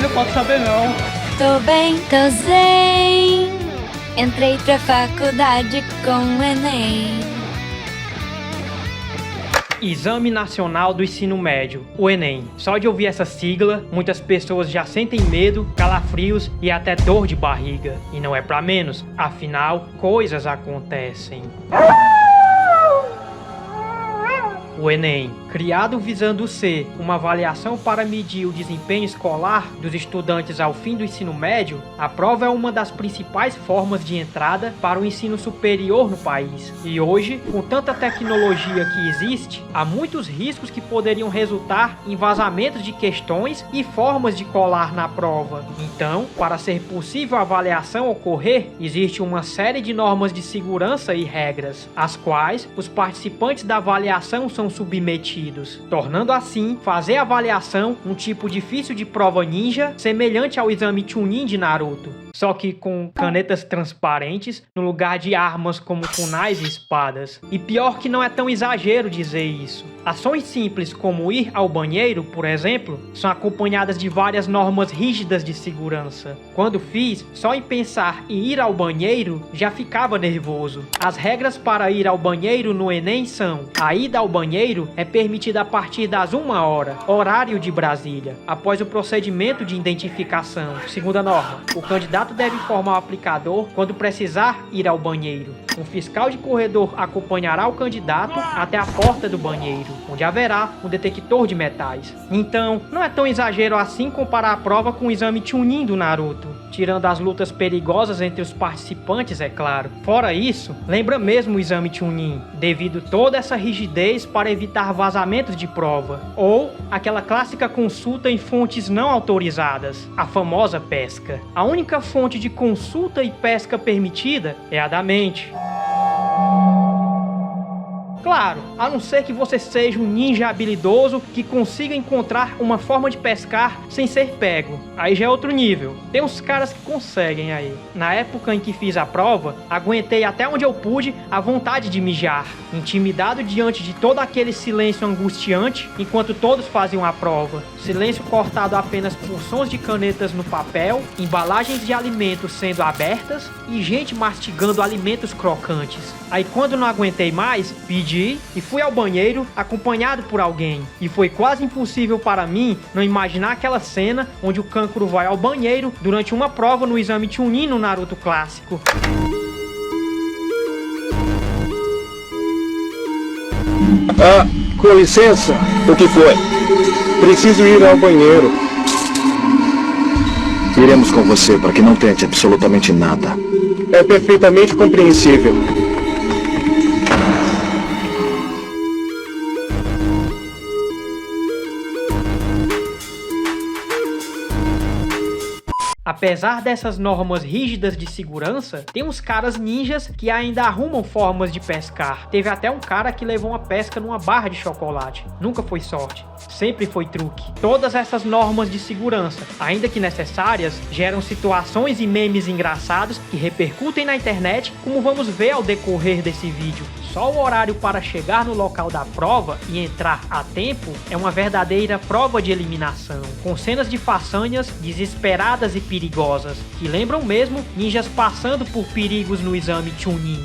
Ai, não posso saber não. Tô bem, tô zen. Entrei pra faculdade com o Enem. Exame Nacional do Ensino Médio, o Enem. Só de ouvir essa sigla, muitas pessoas já sentem medo, calafrios e até dor de barriga. E não é pra menos, afinal, coisas acontecem. O Enem, criado visando ser uma avaliação para medir o desempenho escolar dos estudantes ao fim do ensino médio, a prova é uma das principais formas de entrada para o ensino superior no país. E hoje, com tanta tecnologia que existe, há muitos riscos que poderiam resultar em vazamentos de questões e formas de colar na prova. Então, para ser possível a avaliação ocorrer, existe uma série de normas de segurança e regras, às quais os participantes da avaliação são submetidos, tornando assim fazer a avaliação um tipo difícil de prova ninja, semelhante ao exame Chunin de Naruto, só que com canetas transparentes no lugar de armas como kunais e espadas. E pior que não é tão exagero dizer isso. Ações simples como ir ao banheiro, por exemplo, são acompanhadas de várias normas rígidas de segurança. Quando fiz, só em pensar em ir ao banheiro já ficava nervoso. As regras para ir ao banheiro no Enem são: a ida ao banheiro é permitida a partir das 1h, horário de Brasília, após o procedimento de identificação. Segunda norma, o candidato deve informar o aplicador quando precisar ir ao banheiro. Um fiscal de corredor acompanhará o candidato até a porta do banheiro, onde haverá um detector de metais. Então, não é tão exagero assim comparar a prova com o exame Chunin do Naruto, tirando as lutas perigosas entre os participantes, é claro. Fora isso, lembra mesmo o exame Chunin, devido toda essa rigidez para evitar vazamentos de prova, ou aquela clássica consulta em fontes não autorizadas, a famosa pesca. A única fonte de consulta e pesca permitida é a da mente. Claro, a não ser que você seja um ninja habilidoso que consiga encontrar uma forma de pescar sem ser pego. Aí já é outro nível. Tem uns caras que conseguem aí. Na época em que fiz a prova, aguentei até onde eu pude a vontade de mijar, intimidado diante de todo aquele silêncio angustiante enquanto todos faziam a prova. Silêncio cortado apenas por sons de canetas no papel, embalagens de alimentos sendo abertas e gente mastigando alimentos crocantes. Aí quando não aguentei mais, pedi e fui ao banheiro acompanhado por alguém. E foi quase impossível para mim não imaginar aquela cena onde o Kankuro vai ao banheiro durante uma prova no exame Chunin no Naruto clássico. Com licença, o que foi? Preciso ir ao banheiro. Iremos com você para que não tente absolutamente nada. É perfeitamente compreensível. Apesar dessas normas rígidas de segurança, tem uns caras ninjas que ainda arrumam formas de pescar. Teve até um cara que levou uma pesca numa barra de chocolate. Nunca foi sorte, sempre foi truque. Todas essas normas de segurança, ainda que necessárias, geram situações e memes engraçados que repercutem na internet, como vamos ver ao decorrer desse vídeo. Só o horário para chegar no local da prova e entrar a tempo é uma verdadeira prova de eliminação, com cenas de façanhas desesperadas e perigosas, que lembram mesmo ninjas passando por perigos no exame Chunin.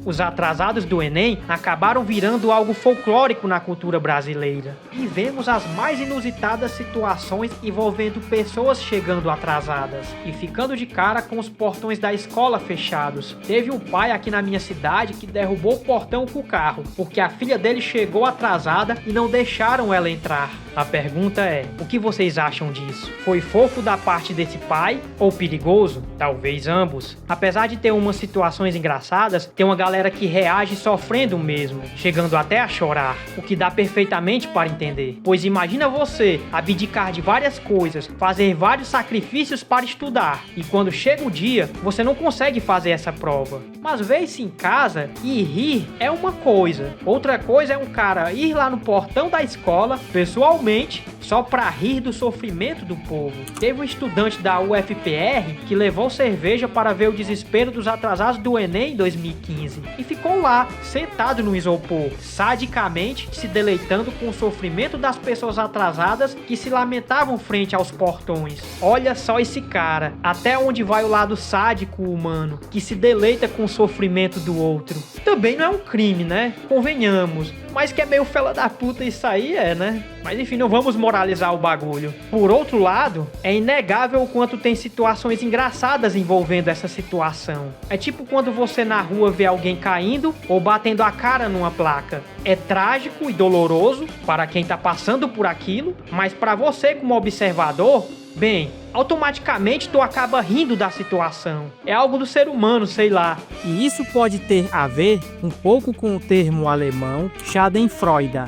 Os atrasados do Enem acabaram virando algo folclórico na cultura brasileira. E vemos as mais inusitadas situações envolvendo pessoas chegando atrasadas e ficando de cara com os portões da escola fechados. Teve um pai aqui na minha cidade que derrubou o portão com o carro, porque a filha dele chegou atrasada e não deixaram ela entrar. A pergunta é, o que vocês acham disso? Foi fofo da parte desse pai ou perigoso? Talvez ambos. Apesar de ter umas situações engraçadas, tem uma galera que reage sofrendo mesmo, chegando até a chorar, o que dá perfeitamente para entender. Pois imagina você abdicar de várias coisas, fazer vários sacrifícios para estudar, e quando chega o dia, você não consegue fazer essa prova. Mas ver-se em casa e rir é uma coisa. Outra coisa é um cara ir lá no portão da escola, pessoalmente, só pra rir do sofrimento do povo. Teve um estudante da UFPR que levou cerveja para ver o desespero dos atrasados do Enem em 2015 e ficou lá, sentado no isopor, sadicamente se deleitando com o sofrimento das pessoas atrasadas que se lamentavam frente aos portões. Olha só esse cara, até onde vai o lado sádico humano, que se deleita com o sofrimento do outro. Também não é um crime, né? Convenhamos. Mas que é meio fela da puta isso aí, né? Mas enfim, não vamos moralizar o bagulho. Por outro lado, é inegável o quanto tem situações engraçadas envolvendo essa situação. É tipo quando você na rua vê alguém caindo ou batendo a cara numa placa. É trágico e doloroso para quem tá passando por aquilo, mas para você como observador, bem, automaticamente tu acaba rindo da situação. É algo do ser humano, sei lá. E isso pode ter a ver um pouco com o termo alemão Schadenfreude.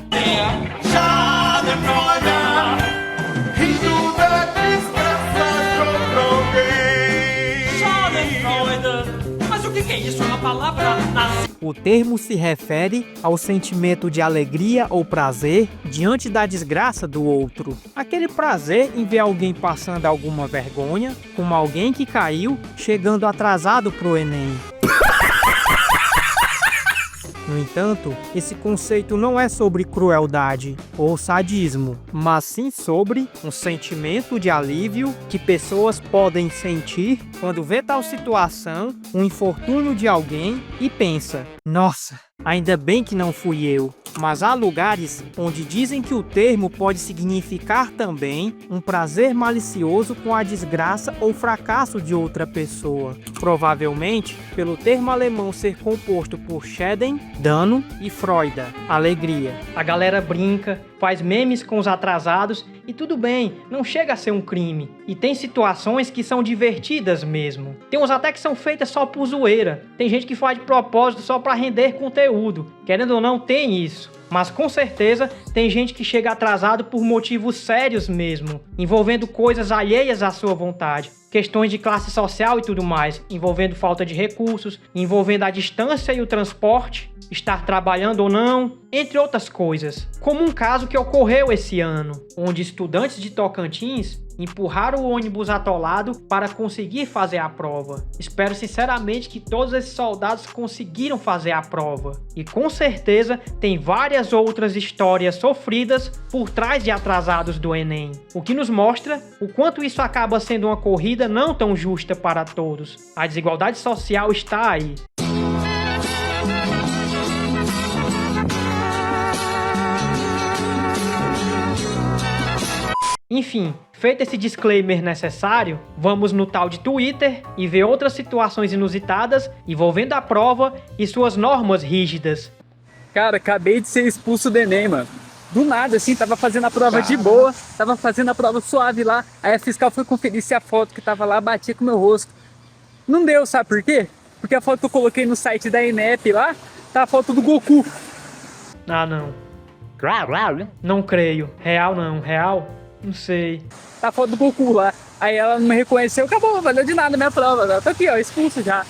Mas o que é isso? É uma palavra nazi? O termo se refere ao sentimento de alegria ou prazer diante da desgraça do outro. Aquele prazer em ver alguém passando alguma vergonha, como alguém que caiu chegando atrasado pro Enem. No entanto, esse conceito não é sobre crueldade ou sadismo, mas sim sobre um sentimento de alívio que pessoas podem sentir quando vê tal situação, um infortúnio de alguém e pensa: nossa, ainda bem que não fui eu. Mas há lugares onde dizem que o termo pode significar também um prazer malicioso com a desgraça ou fracasso de outra pessoa. Provavelmente, pelo termo alemão ser composto por Schaden, dano, e Freude, alegria. A galera brinca, faz memes com os atrasados e tudo bem, não chega a ser um crime. E tem situações que são divertidas mesmo. Tem uns até que são feitas só por zoeira. Tem gente que faz de propósito só pra render conteúdo. Querendo ou não, tem isso. Mas com certeza tem gente que chega atrasado por motivos sérios mesmo, envolvendo coisas alheias à sua vontade. Questões de classe social e tudo mais, envolvendo falta de recursos, envolvendo a distância e o transporte, estar trabalhando ou não, entre outras coisas. Como um caso que ocorreu esse ano, onde estudantes de Tocantins empurraram o ônibus atolado para conseguir fazer a prova. Espero sinceramente que todos esses soldados conseguiram fazer a prova. E com certeza tem várias outras histórias sofridas por trás de atrasados do Enem. O que nos mostra o quanto isso acaba sendo uma corrida não tão justa para todos. A desigualdade social está aí. Enfim, feito esse disclaimer necessário, vamos no tal de Twitter e ver outras situações inusitadas envolvendo a prova e suas normas rígidas. Cara, acabei de ser expulso do Enem, mano. Do nada, assim, tava fazendo a prova de boa, tava fazendo a prova suave lá, aí a fiscal foi conferir se a foto que tava lá batia com o meu rosto. Não deu, sabe por quê? Porque a foto que eu coloquei no site da INEP lá, tá a foto do Goku. Ah, não. Não creio. Real não. Real? Não sei. Tá a foto do Goku lá. Aí ela não me reconheceu, acabou, valeu de nada a minha prova. Eu tô aqui, ó, expulso já.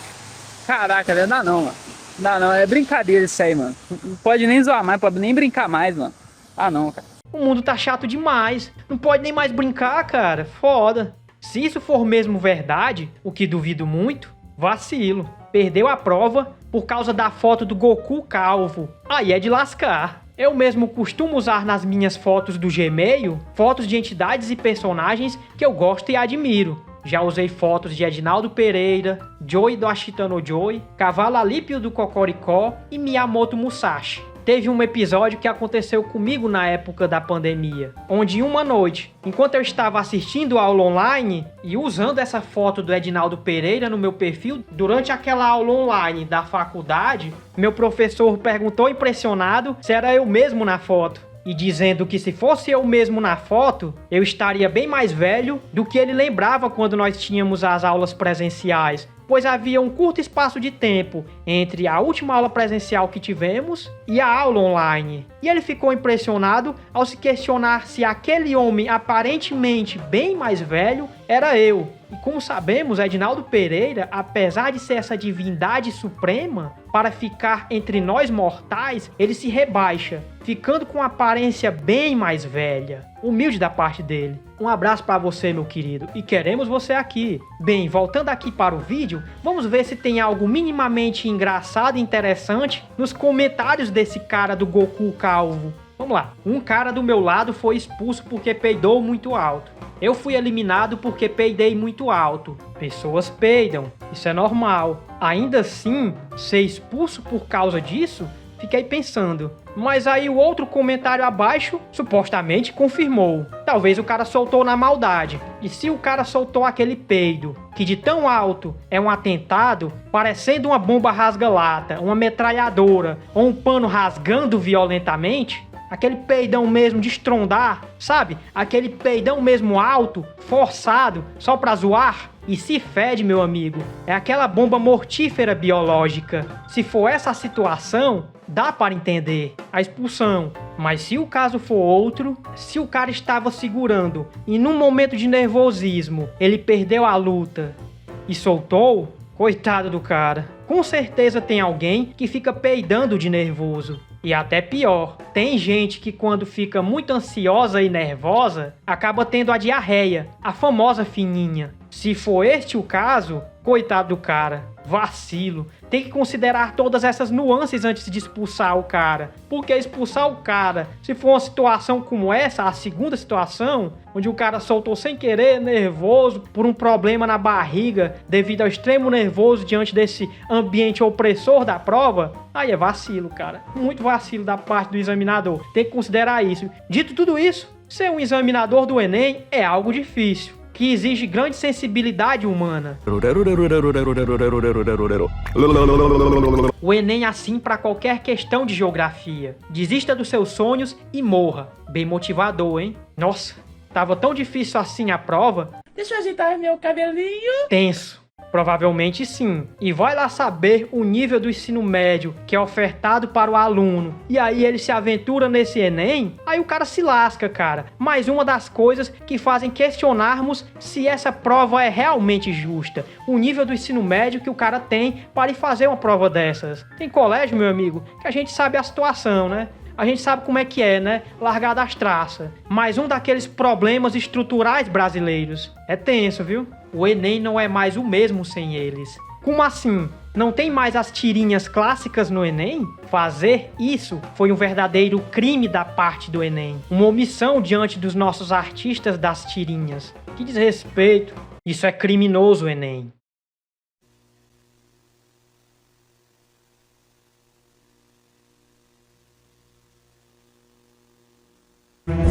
Caraca, velho, não dá não, mano. Não dá não, é brincadeira isso aí, mano. Não pode nem zoar mais, pode nem brincar mais, mano. Ah, não, cara. O mundo tá chato demais. Não pode nem mais brincar, cara. Foda. Se isso for mesmo verdade, o que duvido muito, vacilo. Perdeu a prova por causa da foto do Goku calvo. Aí é de lascar. Eu mesmo costumo usar nas minhas fotos do Gmail fotos de entidades e personagens que eu gosto e admiro. Já usei fotos de Edinaldo Pereira, Joey do Ashita no Joey, Cavalo Alípio do Cocoricó e Miyamoto Musashi. Teve um episódio que aconteceu comigo na época da pandemia, onde uma noite, enquanto eu estava assistindo a aula online e usando essa foto do Edinaldo Pereira no meu perfil, durante aquela aula online da faculdade, meu professor perguntou impressionado se era eu mesmo na foto. E dizendo que se fosse eu mesmo na foto, eu estaria bem mais velho do que ele lembrava quando nós tínhamos as aulas presenciais, pois havia um curto espaço de tempo entre a última aula presencial que tivemos e a aula online. E ele ficou impressionado ao se questionar se aquele homem aparentemente bem mais velho era eu. E como sabemos, Edinaldo Pereira, apesar de ser essa divindade suprema, para ficar entre nós mortais, ele se rebaixa, ficando com uma aparência bem mais velha. Humilde da parte dele. Um abraço pra você, meu querido, e queremos você aqui. Bem, voltando aqui para o vídeo, vamos ver se tem algo minimamente engraçado e interessante nos comentários desse cara do Goku calvo. Vamos lá. Um cara do meu lado foi expulso porque peidou muito alto. Eu fui eliminado porque peidei muito alto. Pessoas peidam, isso é normal. Ainda assim, ser expulso por causa disso? Fiquei pensando. Mas aí o outro comentário abaixo supostamente confirmou. Talvez o cara soltou na maldade. E se o cara soltou aquele peido, que de tão alto é um atentado, parecendo uma bomba rasga-lata, uma metralhadora ou um pano rasgando violentamente, aquele peidão mesmo de estrondar, sabe? Aquele peidão mesmo alto, forçado, só pra zoar. E se fede, meu amigo, é aquela bomba mortífera biológica. Se for essa a situação, dá para entender a expulsão. Mas se o caso for outro, se o cara estava segurando e num momento de nervosismo ele perdeu a luta e soltou, coitado do cara. Com certeza tem alguém que fica peidando de nervoso. E até pior, tem gente que quando fica muito ansiosa e nervosa, acaba tendo a diarreia, a famosa fininha. Se for este o caso, coitado do cara, vacilo. Tem que considerar todas essas nuances antes de expulsar o cara. Porque expulsar o cara, se for uma situação como essa, a segunda situação, onde o cara soltou sem querer, nervoso, por um problema na barriga, devido ao extremo nervoso diante desse ambiente opressor da prova, aí é vacilo, cara. Muito vacilo da parte do examinador. Tem que considerar isso. Dito tudo isso, ser um examinador do Enem é algo difícil, que exige grande sensibilidade humana. O Enem é assim para qualquer questão de geografia. Desista dos seus sonhos e morra. Bem motivador, hein? Nossa, tava tão difícil assim a prova. Deixa eu ajeitar meu cabelinho. Tenso. Provavelmente sim. E vai lá saber o nível do ensino médio que é ofertado para o aluno. E aí ele se aventura nesse Enem, aí o cara se lasca, cara. Mais uma das coisas que fazem questionarmos se essa prova é realmente justa. O nível do ensino médio que o cara tem para ir fazer uma prova dessas. Tem colégio, meu amigo, que a gente sabe a situação, né? A gente sabe como é que é, né? Largar das traças. Mais um daqueles problemas estruturais brasileiros. É tenso, viu? O Enem não é mais o mesmo sem eles. Como assim? Não tem mais as tirinhas clássicas no Enem? Fazer isso foi um verdadeiro crime da parte do Enem. Uma omissão diante dos nossos artistas das tirinhas. Que desrespeito. Isso é criminoso, Enem.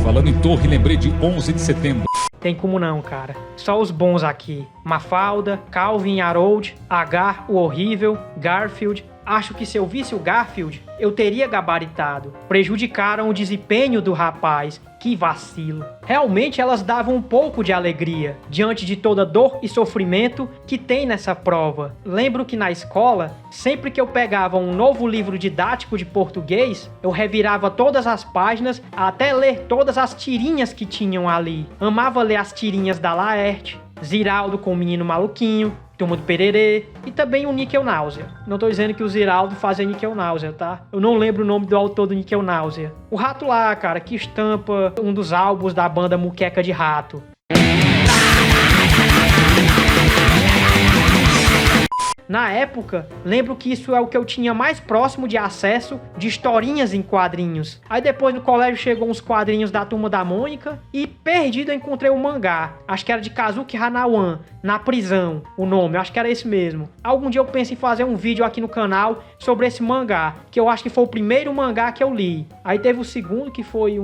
Falando em torre, lembrei de 11 de setembro. Tem como não, cara. Só os bons aqui. Mafalda, Calvin Harold, H, o Horrível, Garfield. Acho que se eu visse o Garfield, eu teria gabaritado. Prejudicaram o desempenho do rapaz. Que vacilo. Realmente elas davam um pouco de alegria diante de toda dor e sofrimento que tem nessa prova. Lembro que na escola, sempre que eu pegava um novo livro didático de português, eu revirava todas as páginas até ler todas as tirinhas que tinham ali. Amava ler as tirinhas da Laerte, Ziraldo com o Menino Maluquinho, Turma do Pererê e também o Níquel Náusea. Não tô dizendo que o Ziraldo fazia Níquel Náusea, tá? Eu não lembro o nome do autor do Níquel Náusea. O rato lá, cara, que estampa um dos álbuns da banda Muqueca de Rato. Na época, lembro que isso é o que eu tinha mais próximo de acesso de historinhas em quadrinhos. Aí depois no colégio chegou uns quadrinhos da Turma da Mônica e perdido eu encontrei um mangá. Acho que era de Kazuki Hanawan, Na Prisão, o nome, acho que era esse mesmo. Algum dia eu penso em fazer um vídeo aqui no canal sobre esse mangá, que eu acho que foi o primeiro mangá que eu li. Aí teve o segundo, que foi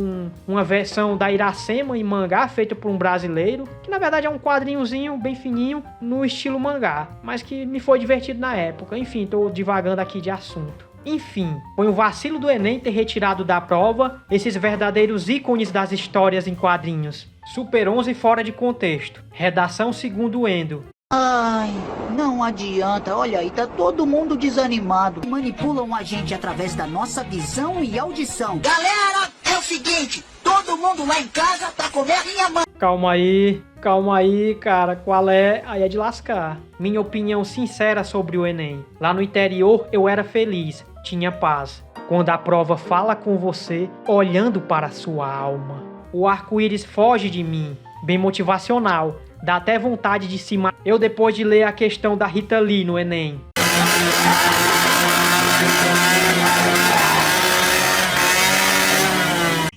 uma versão da Iracema em mangá, feita por um brasileiro, que na verdade é um quadrinhozinho bem fininho, no estilo mangá, mas que me foi divertido na época. Enfim, tô divagando aqui de assunto. Enfim, foi um vacilo do Enem ter retirado da prova esses verdadeiros ícones das histórias em quadrinhos. Super 11 fora de contexto. Redação segundo o Endo. Ai, não adianta. Olha aí, tá todo mundo desanimado. Manipulam a gente através da nossa visão e audição. Galera, é o seguinte, todo mundo lá em casa tá comendo minha mãe. Calma aí, cara, qual é? Aí é de lascar. Minha opinião sincera sobre o Enem. Lá no interior eu era feliz, tinha paz. quando a prova fala com você, olhando para a sua alma. O arco-íris foge de mim, bem motivacional, dá até vontade de se matar. Eu depois de ler a questão da Rita Lee no Enem.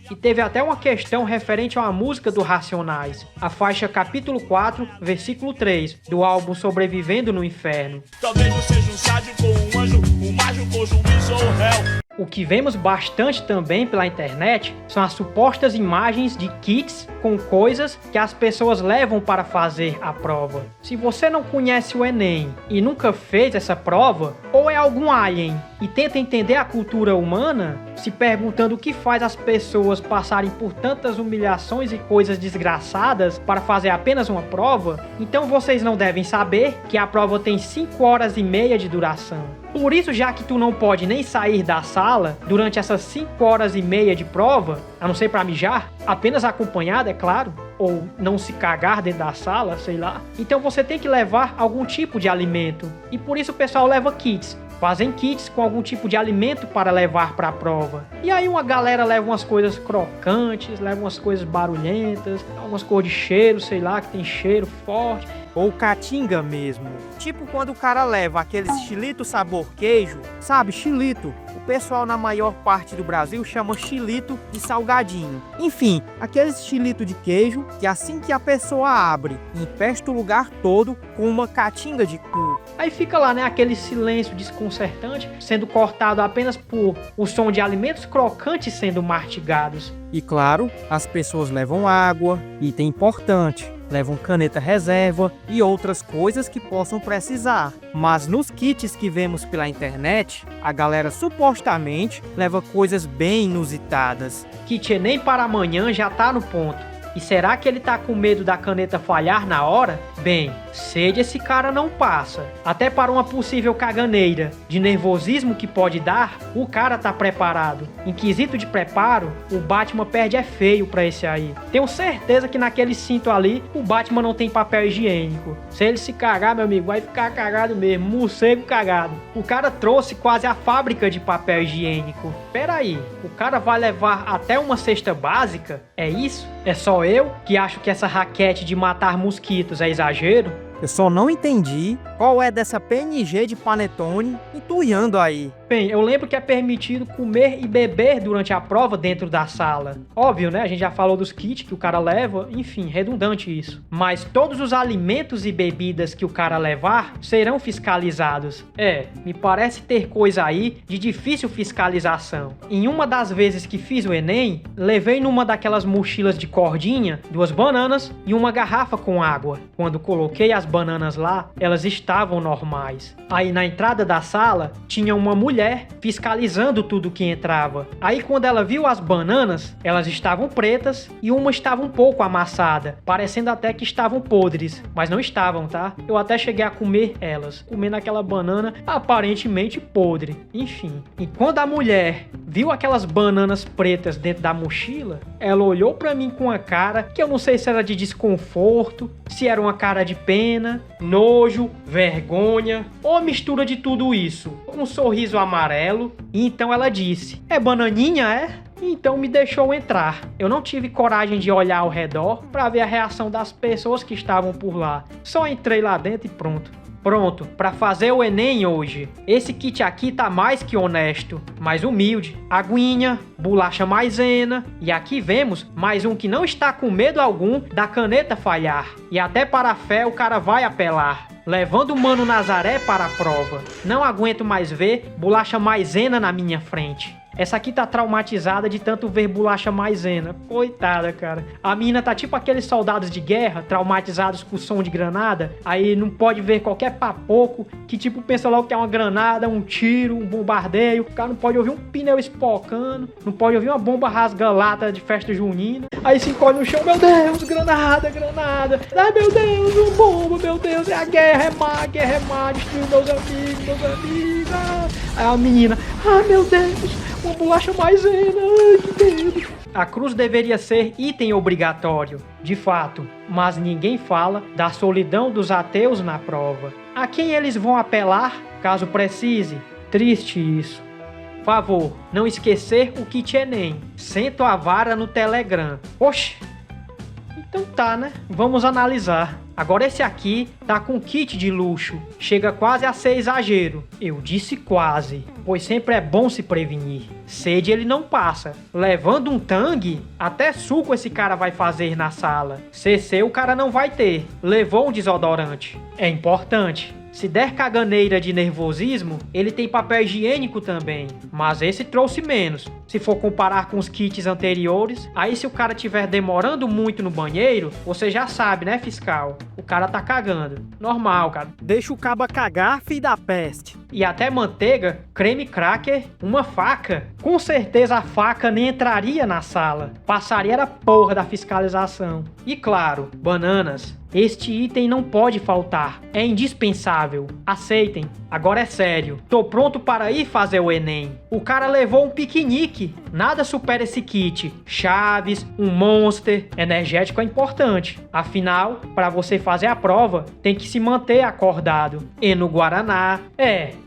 E teve até uma questão referente a uma música do Racionais, a faixa capítulo 4, versículo 3, do álbum Sobrevivendo no Inferno. Talvez eu seja um sádico ou um anjo, um mágico ou juiz ou réu. O que vemos bastante também pela internet são as supostas imagens de kits com coisas que as pessoas levam para fazer a prova. Se você não conhece o Enem e nunca fez essa prova, ou é algum alien e tenta entender a cultura humana, se perguntando o que faz as pessoas passarem por tantas humilhações e coisas desgraçadas para fazer apenas uma prova, então vocês não devem saber que a prova tem 5 horas e meia de duração. Por isso, já que tu não pode nem sair da sala durante essas 5 horas e meia de prova, a não ser para mijar, apenas acompanhado, é claro, ou não se cagar dentro da sala, sei lá, então você tem que levar algum tipo de alimento. E por isso o pessoal leva kits. Fazem kits com algum tipo de alimento para levar para a prova. E aí uma galera leva umas coisas crocantes, leva umas coisas barulhentas, algumas cores de cheiro, sei lá, que tem cheiro forte. Ou caatinga mesmo. Tipo quando o cara leva aqueles chilito sabor queijo, sabe, chilito. O pessoal na maior parte do Brasil chama chilito de salgadinho. Enfim, aqueles chilito de queijo que assim que a pessoa abre, empesta o lugar todo com uma caatinga de cu. Aí fica lá, né, aquele silêncio desconcertante, sendo cortado apenas por o som de alimentos crocantes sendo mastigados. E claro, as pessoas levam água, item importante. Levam caneta reserva e outras coisas que possam precisar. Mas nos kits que vemos pela internet, a galera supostamente leva coisas bem inusitadas. Kit Enem para amanhã já tá no ponto. E será que ele tá com medo da caneta falhar na hora? Bem, sede esse cara não passa. Até para uma possível caganeira de nervosismo que pode dar, o cara tá preparado. Em quesito de preparo, o Batman perde é feio pra esse aí. Tenho certeza que naquele cinto ali, o Batman não tem papel higiênico. Se ele se cagar, meu amigo, vai ficar cagado mesmo, morcego cagado. O cara trouxe quase a fábrica de papel higiênico. Pera aí, o cara vai levar até uma cesta básica? É isso? É só eu que acho que essa raquete de matar mosquitos é exagero? Eu só não entendi qual é dessa PNG de panetone entuiando aí. Bem, eu lembro que é permitido comer e beber durante a prova dentro da sala. Óbvio, né? A gente já falou dos kits que o cara leva, enfim, redundante isso. Mas todos os alimentos e bebidas que o cara levar serão fiscalizados. Me parece ter coisa aí de difícil fiscalização. Em uma das vezes que fiz o Enem, levei numa daquelas mochilas de cordinha 2 bananas e uma garrafa com água. Quando coloquei as bananas lá, elas estavam normais. Aí na entrada da sala, tinha uma mulher fiscalizando tudo que entrava. Aí quando ela viu as bananas, elas estavam pretas e uma estava um pouco amassada, parecendo até que estavam podres, mas não estavam, tá? Eu até cheguei a comer elas, comendo aquela banana aparentemente podre. Enfim, e quando a mulher viu aquelas bananas pretas dentro da mochila, ela olhou pra mim com uma cara que eu não sei se era de desconforto, se era uma cara de pena, nojo, vergonha ou mistura de tudo isso. Um sorriso amarelo, e então ela disse: "É bananinha, é?" Então me deixou entrar. Eu não tive coragem de olhar ao redor para ver a reação das pessoas que estavam por lá. Só entrei lá dentro e pronto. Pronto, para fazer o Enem hoje. Esse kit aqui tá mais que honesto, mais humilde. Aguinha, bolacha maisena, e aqui vemos mais um que não está com medo algum da caneta falhar. E até para a fé o cara vai apelar, levando o Mano Nazaré para a prova. Não aguento mais ver bolacha maisena na minha frente. Essa aqui tá traumatizada de tanto ver bolacha maisena. Coitada, cara. A menina tá tipo aqueles soldados de guerra, traumatizados com som de granada. Aí não pode ver qualquer papoco que tipo pensa logo que é uma granada, um tiro, um bombardeio. O cara não pode ouvir um pneu espocando, não pode ouvir uma bomba rasga-lata de festa junina. Aí se encolhe no chão, meu Deus, granada, granada. Ai, meu Deus, uma bomba, meu Deus, é a guerra é má, destruiu meus amigos. Aí a menina, meu Deus, uma bolacha maisena, ai, que medo. A cruz deveria ser item obrigatório, de fato, mas ninguém fala da solidão dos ateus na prova. A quem eles vão apelar, caso precise? Triste isso. Favor, não esquecer o kit Enem. Sento a vara no Telegram. Oxe! Então tá, né? Vamos analisar. Agora esse aqui tá com kit de luxo. Chega quase a ser exagero. Eu disse quase, pois sempre é bom se prevenir. Sede ele não passa. Levando um tangue, até suco esse cara vai fazer na sala. CC o cara não vai ter. Levou um desodorante. É importante. Se der caganeira de nervosismo, ele tem papel higiênico também, mas esse trouxe menos. Se for comparar com os kits anteriores, aí se o cara tiver demorando muito no banheiro, você já sabe, né, fiscal? O cara tá cagando. Normal, cara. Deixa o caba cagar, filho da peste. E até manteiga, creme cracker, uma faca. Com certeza a faca nem entraria na sala. Passaria era porra da fiscalização. E claro, bananas. Este item não pode faltar. É indispensável. Aceitem. Agora é sério. Tô pronto para ir fazer o Enem. O cara levou um piquenique. Nada supera esse kit. Chaves, um Monster. Energético é importante. Afinal, para você fazer a prova, tem que se manter acordado. E no Guaraná.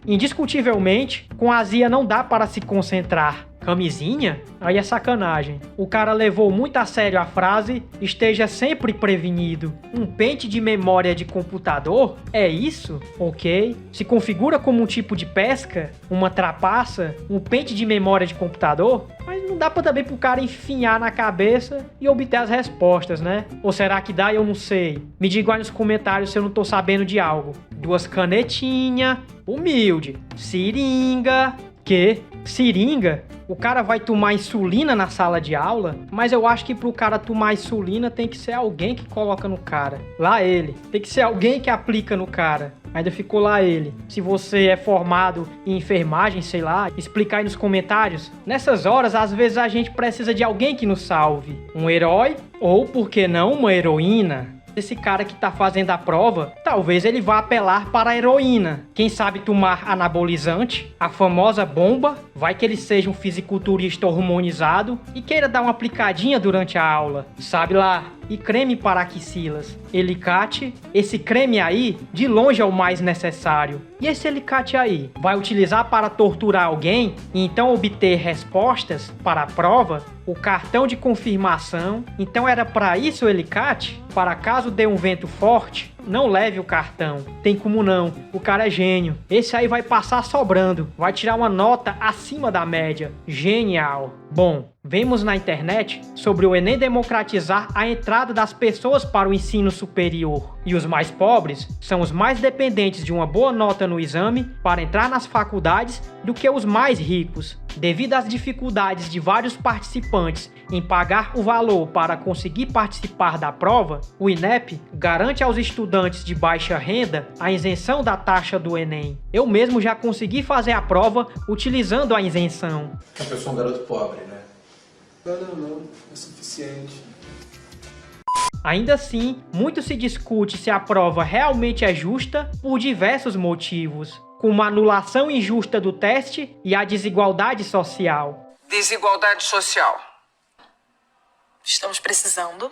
Indiscutivelmente, com azia não dá para se concentrar. Camisinha? Aí é sacanagem. O cara levou muito a sério a frase "esteja sempre prevenido". Um pente de memória de computador? É isso? Ok. Se configura como um tipo de pesca? Uma trapaça? Um pente de memória de computador? Mas não dá pra também pro cara enfiar na cabeça e obter as respostas, né? Ou será que dá? Eu não sei. Me diga aí nos comentários se eu não tô sabendo de algo. 2 canetinhas. Humilde. Seringa. Que? Seringa? O cara vai tomar insulina na sala de aula? Mas eu acho que pro cara tomar insulina tem que ser alguém que coloca no cara. Lá ele. Tem que ser alguém que aplica no cara. Ainda ficou lá ele. Se você é formado em enfermagem, sei lá, explica aí nos comentários. Nessas horas, às vezes a gente precisa de alguém que nos salve. Um herói ou, por que não, uma heroína. Esse cara que tá fazendo a prova, talvez ele vá apelar para a heroína. Quem sabe tomar anabolizante, a famosa bomba, vai que ele seja um fisiculturista hormonizado e queira dar uma aplicadinha durante a aula. Sabe lá? E creme para axilas. Alicate, esse creme aí, de longe é o mais necessário. E esse alicate aí, vai utilizar para torturar alguém e então obter respostas para a prova? O cartão de confirmação. Então era para isso o alicate? Para caso dê um vento forte, não leve o cartão. Tem como não, o cara é gênio. Esse aí vai passar sobrando, vai tirar uma nota acima da média. Genial. Bom, vemos na internet sobre o Enem democratizar a entrada das pessoas para o ensino superior. E os mais pobres são os mais dependentes de uma boa nota no exame para entrar nas faculdades do que os mais ricos. Devido às dificuldades de vários participantes em pagar o valor para conseguir participar da prova, o INEP garante aos estudantes de baixa renda a isenção da taxa do Enem. Eu mesmo já consegui fazer a prova utilizando a isenção. Eu sou um garoto pobre, né? Não, é suficiente. Ainda assim, muito se discute se a prova realmente é justa por diversos motivos, como a anulação injusta do teste e a desigualdade social. Desigualdade social. Estamos precisando.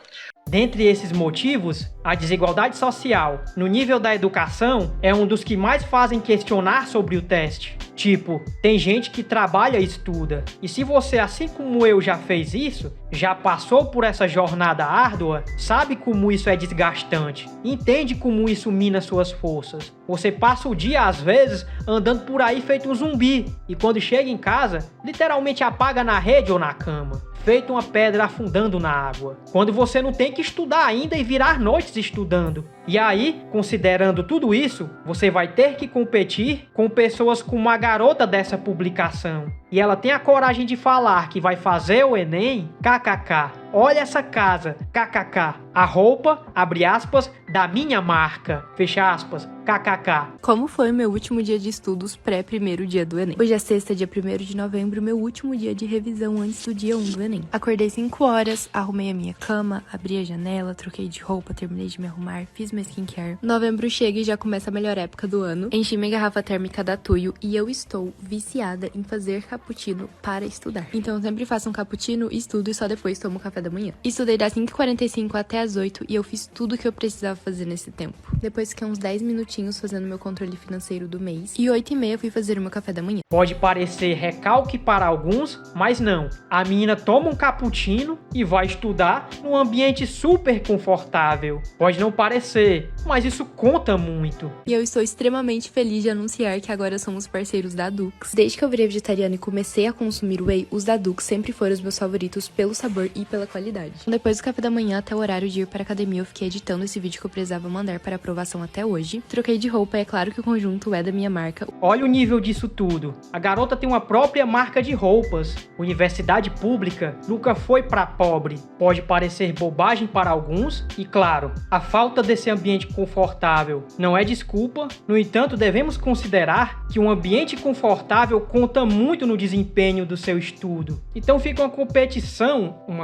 Dentre esses motivos, a desigualdade social no nível da educação é um dos que mais fazem questionar sobre o teste. Tipo, tem gente que trabalha e estuda. E se você, assim como eu, já fez isso, já passou por essa jornada árdua, sabe como isso é desgastante, entende como isso mina suas forças. Você passa o dia, às vezes, andando por aí feito um zumbi, e quando chega em casa, literalmente apaga na rede ou na cama, feito uma pedra afundando na água. Quando você não tem que estudar ainda e virar noites estudando. E aí, considerando tudo isso, você vai ter que competir com pessoas como a garota dessa publicação. E ela tem a coragem de falar que vai fazer o Enem? KKK. Olha essa casa. KKK. A roupa, abre aspas, da minha marca. Fecha aspas. KKK. Como foi meu último dia de estudos pré-primeiro dia do Enem? Hoje é sexta, dia 1º de novembro, meu último dia de revisão antes do dia 1 do Enem. Acordei 5 horas, arrumei a minha cama, abri a janela, troquei de roupa, terminei de me arrumar, fiz minha skincare. Novembro chega e já começa a melhor época do ano. Enchi minha garrafa térmica da Tuyo e eu estou viciada em fazer cappuccino para estudar. Então eu sempre faço um cappuccino, estudo e só depois tomo café da manhã. Estudei das 5h45 até até às 8 e eu fiz tudo o que eu precisava fazer nesse tempo. Depois fiquei uns 10 minutinhos fazendo meu controle financeiro do mês e 8h30 fui fazer o meu café da manhã. Pode parecer recalque para alguns, mas não. A menina toma um cappuccino e vai estudar num ambiente super confortável. Pode não parecer, mas isso conta muito. E eu estou extremamente feliz de anunciar que agora somos parceiros da Dux. Desde que eu virei vegetariana e comecei a consumir whey, os da Dux sempre foram os meus favoritos pelo sabor e pela qualidade. Depois do café da manhã até o horário de ir para a academia, eu fiquei editando esse vídeo que eu precisava mandar para aprovação até hoje. Troquei de roupa e é claro que o conjunto é da minha marca. Olha o nível disso tudo. A garota tem uma própria marca de roupas. Universidade pública nunca foi para pobre. Pode parecer bobagem para alguns e, claro, a falta desse ambiente confortável não é desculpa. No entanto, devemos considerar que um ambiente confortável conta muito no desempenho do seu estudo. Então fica uma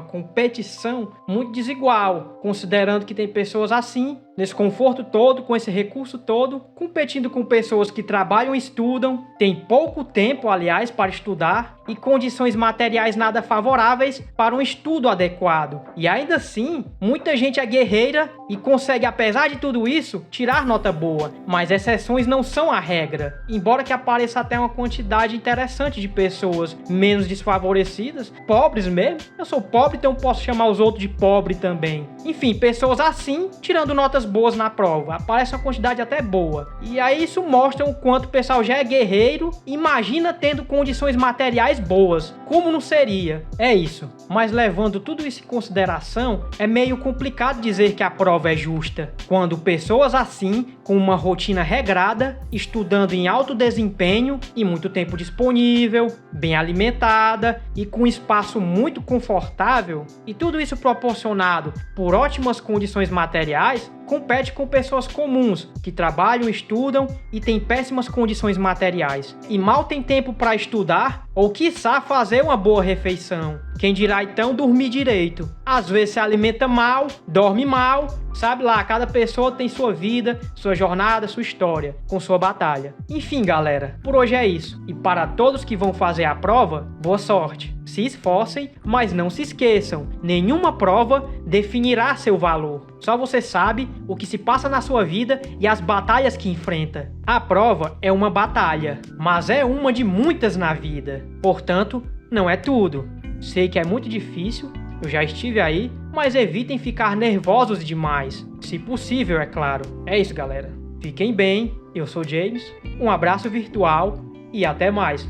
competição muito desigual, considerando que tem pessoas assim, nesse conforto todo, com esse recurso todo, competindo com pessoas que trabalham e estudam, têm pouco tempo, aliás, para estudar e condições materiais nada favoráveis para um estudo adequado. E ainda assim, muita gente é guerreira e consegue, apesar de tudo isso, tirar nota boa, mas exceções não são a regra. Embora que apareça até uma quantidade interessante de pessoas menos desfavorecidas, pobres mesmo. Eu sou pobre, então posso chamar os outros de pobre também. Enfim, pessoas assim, tirando notas boas na prova. Aparece uma quantidade até boa. E aí isso mostra o quanto o pessoal já é guerreiro. Imagina tendo condições materiais boas. Como não seria? É isso. Mas levando tudo isso em consideração, é meio complicado dizer que a prova é justa. Quando pessoas assim, com uma rotina regrada, estudando em alto desempenho e muito tempo disponível, bem alimentada e com um espaço muito confortável, e tudo isso proporcionado por ótimas condições materiais, compete com pessoas comuns, que trabalham, estudam e têm péssimas condições materiais, e mal tem tempo para estudar ou quiçá fazer uma boa refeição. Quem dirá então dormir direito? Às vezes se alimenta mal, dorme mal, sabe lá, cada pessoa tem sua vida, sua jornada, sua história, com sua batalha. Enfim, galera, por hoje é isso. E para todos que vão fazer a prova, boa sorte. Se esforcem, mas não se esqueçam, nenhuma prova definirá seu valor. Só você sabe o que se passa na sua vida e as batalhas que enfrenta. A prova é uma batalha, mas é uma de muitas na vida. Portanto, não é tudo. Sei que é muito difícil, eu já estive aí, mas evitem ficar nervosos demais. Se possível, é claro. É isso, galera. Fiquem bem, eu sou James, um abraço virtual e até mais.